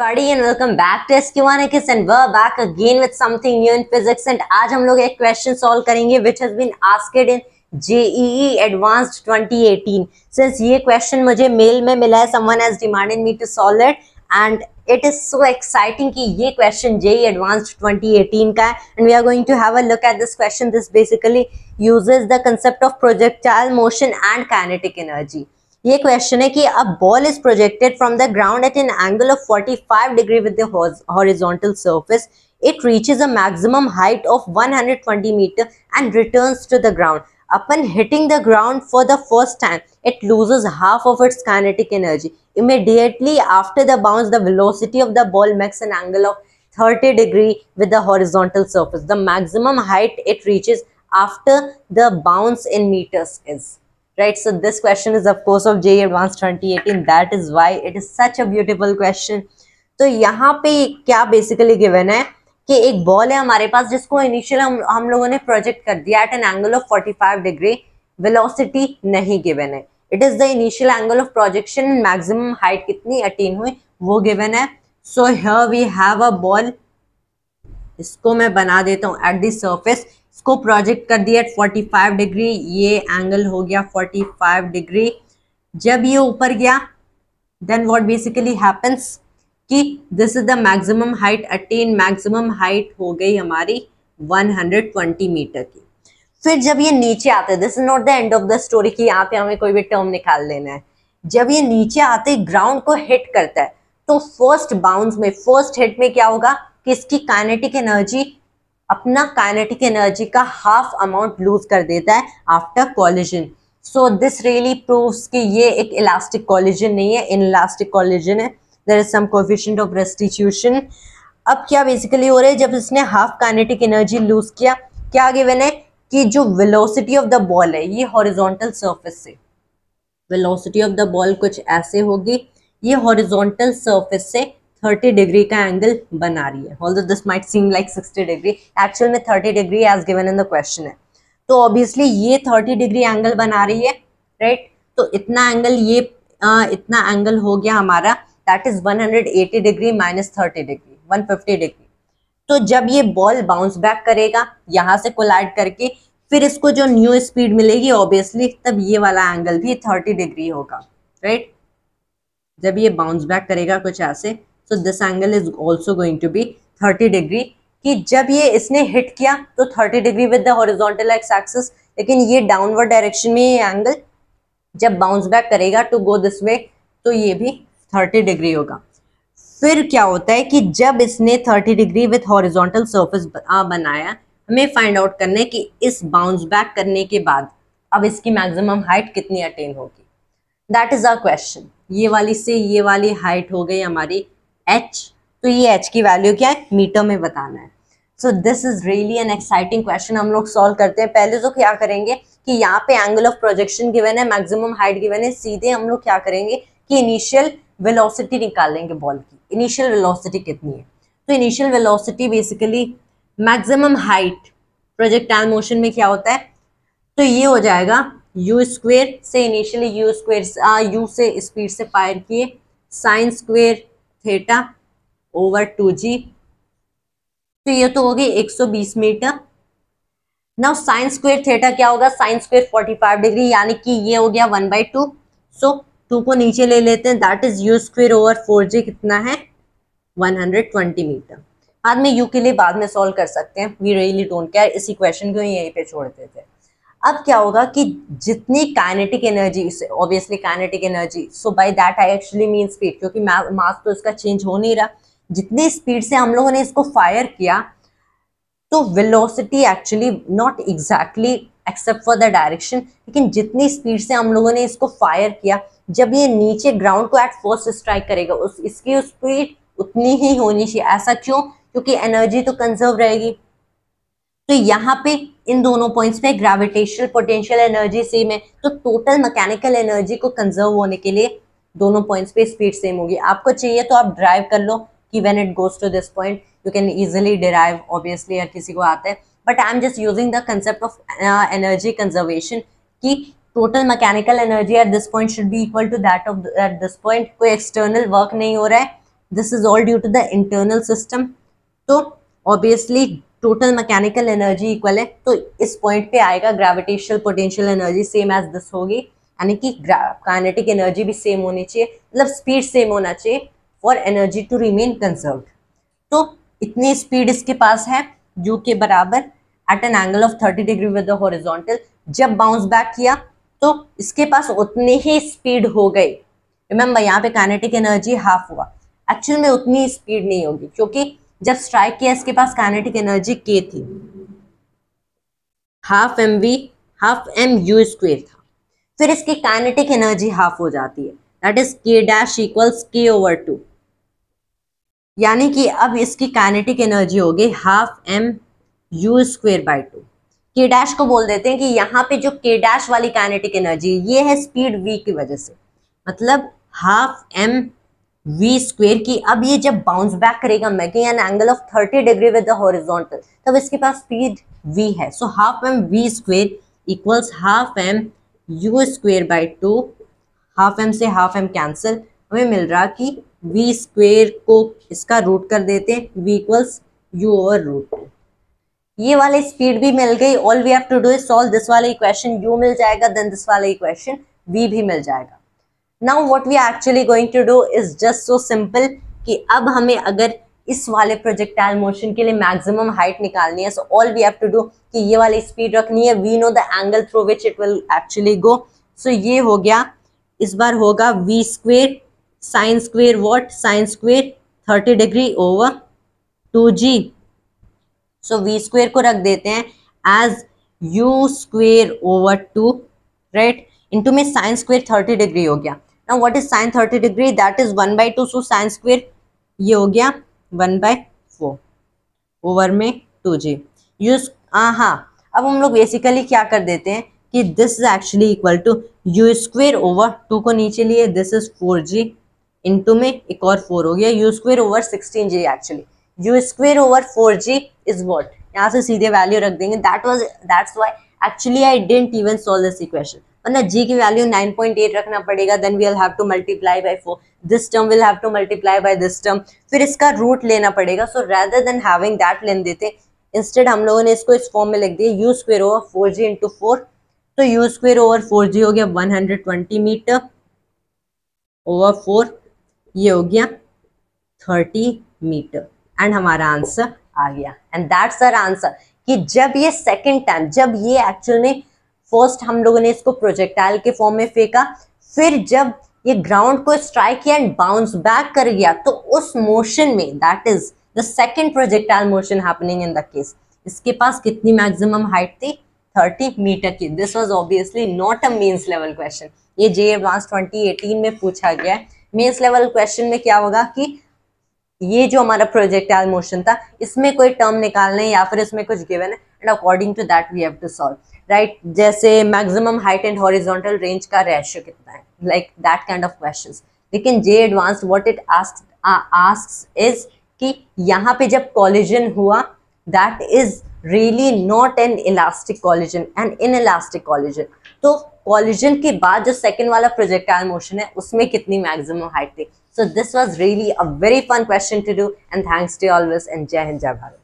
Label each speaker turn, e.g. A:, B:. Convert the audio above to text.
A: everybody and welcome back to SQ1X and we're back again with something new in physics and आज हम लोग एक question solve करेंगे which has been asked in JEE Advanced 2018. Since ये question मुझे mail में मिला है, someone has demanded me to solve it and it is so exciting कि ये question JEE Advanced 2018 का है and we are going to have a look at this question. This basically uses the concept of projectile motion and kinetic energy. ये question है कि a ball is projected from the ground at an angle of 45 degree with the horizontal surface. It reaches a maximum height of 120 metre and returns to the ground. Upon hitting the ground for the first time, it loses half of its kinetic energy. Immediately after the bounce, the velocity of the ball makes an angle of 30 degree with the horizontal surface. The maximum height it reaches after the bounce in meters is. Right, so this question is of course of JEE Advanced 2018. That is why it is such a beautiful question. तो यहाँ पे क्या basically given है कि एक ball है हमारे पास जिसको इनिशियल हम लोगों ने प्रोजेक्ट कर दिया at an angle of 45 degree. Velocity नहीं गिवन है. It is the initial angle of projection. Maximum height कितनी अटेन हुई वो गिवन है. So here we have a ball. इसको मैं बना देता हूँ एट द सरफेस. इसको प्रोजेक्ट कर दिया 45 डिग्री. ये एंगल हो गया 45 डिग्री. जब ये ऊपर गया देन व्हाट बेसिकली हैपेंस कि this is the maximum height attain. Maximum height हो गई हमारी 120 मीटर की. फिर जब ये नीचे आते हैं, this is not the end of the story कि यहाँ पे हमें कोई भी टर्म निकाल लेना है. जब ये नीचे आते ग्राउंड को हिट करता है तो फर्स्ट बाउंस में, फर्स्ट हिट में क्या होगा कि इसकी काइनेटिक एनर्जी अपना काइनेटिक एनर्जी का हाफ अमाउंट लूज कर देता है after collision. So this really proves कि ये एक इलास्टिक कॉलिजन नहीं है, इनइलास्टिक कॉलिजन है. There is some coefficient of restitution. अब क्या बेसिकली हो रहा है, जब इसने हाफ काइनेटिक एनर्जी लूज किया, क्या गिवन है कि जो वेलोसिटी ऑफ द बॉल है ये हॉरिजॉन्टल सरफेस से, वेलोसिटी ऑफ द बॉल कुछ ऐसे होगी. ये हॉरिजॉन्टल सरफेस से 30 डिग्री का एंगल बना रही है. Although this might seem like 60 degree, actual में 30 degree as given in the question है. तो ऑब्वियसली ये 30 डिग्री एंगल बना रही है, राइट. तो इतना एंगल, ये इतना एंगल हो गया हमारा, that is 180 degree minus 30 degree, 150 degree. तो जब ये बॉल बाउंस बैक करेगा यहाँ से कोलाइड करके, फिर इसको जो न्यू स्पीड मिलेगी ऑब्वियसली तब ये वाला एंगल भी 30 डिग्री होगा, राइट. जब ये बाउंस बैक करेगा कुछ ऐसे, so this angle is also going to be 30 degree. कि जब ये इसने हिट किया तो 30 degree with the horizontal x axis, लेकिन ये डाउनवर्ड डायरेक्शन में ये एंगल जब बाउंस बैक करेगा टू गो दिस वे तो ये भी 30 डिग्री होगा. फिर क्या होता है कि जब इसने 30 डिग्री विद हॉरिजॉन्टल सरफेस बनाया, हमें फाइंड आउट करना है कि इस बाउंस बैक करने के बाद अब इसकी मैक्सिमम हाइट कितनी अटेन होगी. That is our question. ये वाली से ये वाली हाइट हो गई हमारी h. तो ये h की वैल्यू क्या है, मीटर में बताना है. So this is really an exciting question. हम लोग सॉल्व करते हैं. पहले तो क्या करेंगे कि यहाँ पे एंगल ऑफ प्रोजेक्शन गिवन है, मैक्सिमम हाइट गिवन है. सीधे हम लोग क्या करेंगे कि इनिशियल वेलोसिटी निकाल लेंगे बॉल की. इनिशियल वेलोसिटी कितनी है, तो initial velocity basically maximum height projectile motion में क्या होता है, तो ये हो जाएगा यू स्क्वेयर से, इनिशियली यू स्क्वेयर यू से स्पीड से फायर किए sine square theta over 2g. तो ये तो हो गई 120 metre. Now sine square theta क्या होगा, साइन स्क्वेयर 45 डिग्री, यानी कि ये हो गया 1/2. सो 2 को नीचे ले लेते हैं, that is you square over 4g. कितना है, 120 मीटर. बाद में यू के लिए बाद में सॉल्व कर सकते हैं, वी रियली डोंट केयर. इस इक्वेशन को यहीं पे छोड़ देते हैं. अब क्या होगा कि जितनी kinetic energy, obviously kinetic energy, so by that I actually mean speed, क्योंकि मास तो इसका चेंज हो नहीं रहा. जितनी स्पीड से हम लोगों ने इसको फायर किया तो velocity actually not exactly except for the direction, लेकिन जितनी स्पीड से हम लोगों ने इसको फायर किया, जब ये नीचे ग्राउंड को एट फर्स्ट स्ट्राइक करेगा इसकी स्पीड उतनी ही होनी चाहिए. ऐसा क्यों, क्योंकि एनर्जी तो कंजर्व रहेगी. तो यहाँ पे इन दोनों पॉइंट्स पे ग्रेविटेशनल पोटेंशियल एनर्जी सेम है, तो टोटल मैकेनिकल एनर्जी को कंजर्व होने के लिए दोनों पॉइंट्स पे स्पीड सेम होगी. आपको चाहिए तो आप ड्राइव कर लो कि when it goes to this point you can easily derive, obviously हर किसी को आता है, but I am just using the concept of energy conservation कि total mechanical energy at this point should be equal to that of at this point. कोई external work नहीं हो रहा है, this is all due to the internal system. तो obviously total mechanical energy equal है, तो इस पॉइंट पे आएगा gravitational potential energy same as this होगी, यानी कि काइनेटिक एनर्जी भी सेम होनी चाहिए, मतलब स्पीड सेम होना चाहिए for energy to remain conserved. तो इतनी स्पीड इसके पास है u के बराबर at an angle of 30 degree with the horizontal. जब बाउंस बैक किया तो इसके पास उतनी ही स्पीड हो गई। रिमेंबर यहाँ पे काइनेटिक एनर्जी हाफ हुआ, एक्चुअल में उतनी स्पीड नहीं होगी, क्योंकि जब स्ट्राइक किया इसके पास काइनेटिक एनर्जी k थी, हाफ एम यू स्क्वेयर था, फिर इसकी काइनेटिक एनर्जी हाफ हो जाती है, that is k dash equals k over 2, यानी कि अब इसकी काइनेटिक एनर्जी हो गई half m u square by 2। k dash को बोल देते हैं कि यहाँ पे जो k डैश वाली काइनेटिक एनर्जी ये है स्पीड v की वजह से, मतलब हाफ एम v स्क्वेयर की। अब ये जब बाउंस बैक करेगा making an angle of 30 degree with the horizontal, तब इसके पास स्पीड v है, so half m v square equals half m u square by 2। Half m से हाफ एम कैंसिल, हमें मिल रहा कि v स्क्वेयर को इसका रूट कर देते हैं, v equals u over root 2। ये वाली स्पीड भी मिल गई। All we have to do is solve this वाला इक्वेशन, u मिल जाएगा, देन दिस वाला इक्वेशन v भी मिल जाएगा। Now what we are actually going to do is just so simple कि अब हमें अगर इस वाले प्रोजेक्टाइल मोशन के लिए मैक्सिमम हाइट निकालनी है, so all we have to do कि ये वाली स्पीड रखनी है, we know the angle through which it will actually go, so ये हो गया, इस बार होगा v square sine square what, sine square 30 degree over 2g, so v square को रख देते हैं as u square over 2, right, into में साइन स्क्वेयर 30 डिग्री हो गया। Now what is sin 30 degree? That is 1/2, so sin square ये हो गया 1/4 ओवर में 2g यूज। हाँ, अब हम लोग बेसिकली क्या कर देते हैं कि this is actually equal to u square over 2 को नीचे लिए, दिस इज 4g इंटू में एक और 4 हो गया, u square over 16g, actually u square over 4g is what, यहाँ से सीधे वैल्यू रख देंगे, that's why actually I didn't even solve this equation, वरना g की वैल्यू 9.8 रखना पड़ेगा, then we will have to multiply by 4, this term will have to multiply by this term, फिर इसका रूट लेना पड़ेगा। So rather than having that लेन देते, इंस्टेड हम लोगों ने इसको इस फॉर्म में लिख दिया u square over 4g into 4, तो u स्क्वेयर ओवर 4g हो गया 120 मीटर ओवर 4, ये हो गया 30 मीटर, एंड हमारा आंसर आ गया। एंड दैट्स आवर आंसर कि जब ये सेकेंड टाइम, जब ये एक्चुअल में फर्स्ट हम लोगों ने इसको प्रोजेक्टाइल के फॉर्म में फेंका, फिर जब ये ग्राउंड को स्ट्राइक किया एंड बाउंस बैक कर गया, तो उस मोशन में, that is the second projectile motion happening in the case, इसके पास कितनी मैक्सिमम हाइट थी, 30 मीटर की। This was obviously not a mains level question, ये जे एडवांस 2018 में पूछा गया है। मेंस लेवल क्वेश्चन में क्या होगा कि ये जो हमारा प्रोजेक्टाइल मोशन था, इसमें कोई टर्म निकालना है या फिर इसमें कुछ गिवन है, and according to that we have to solve, right. जैसे maximum height and horizontal range का रेशियो कितना है, like that kind of questions. लेकिन JEE advanced what it asks is कि यहाँ पे जब कॉलिजन हुआ, that is really not an elastic collision, an inelastic collision. तो कॉलिजन के बाद जो सेकंड वाला प्रोजेक्टाइल मोशन है, उसमें कितनी मैक्सिमम हाइट थी। So this was really a very fun question to do, and thanks to you always, and Jai Hind Jai Bharat.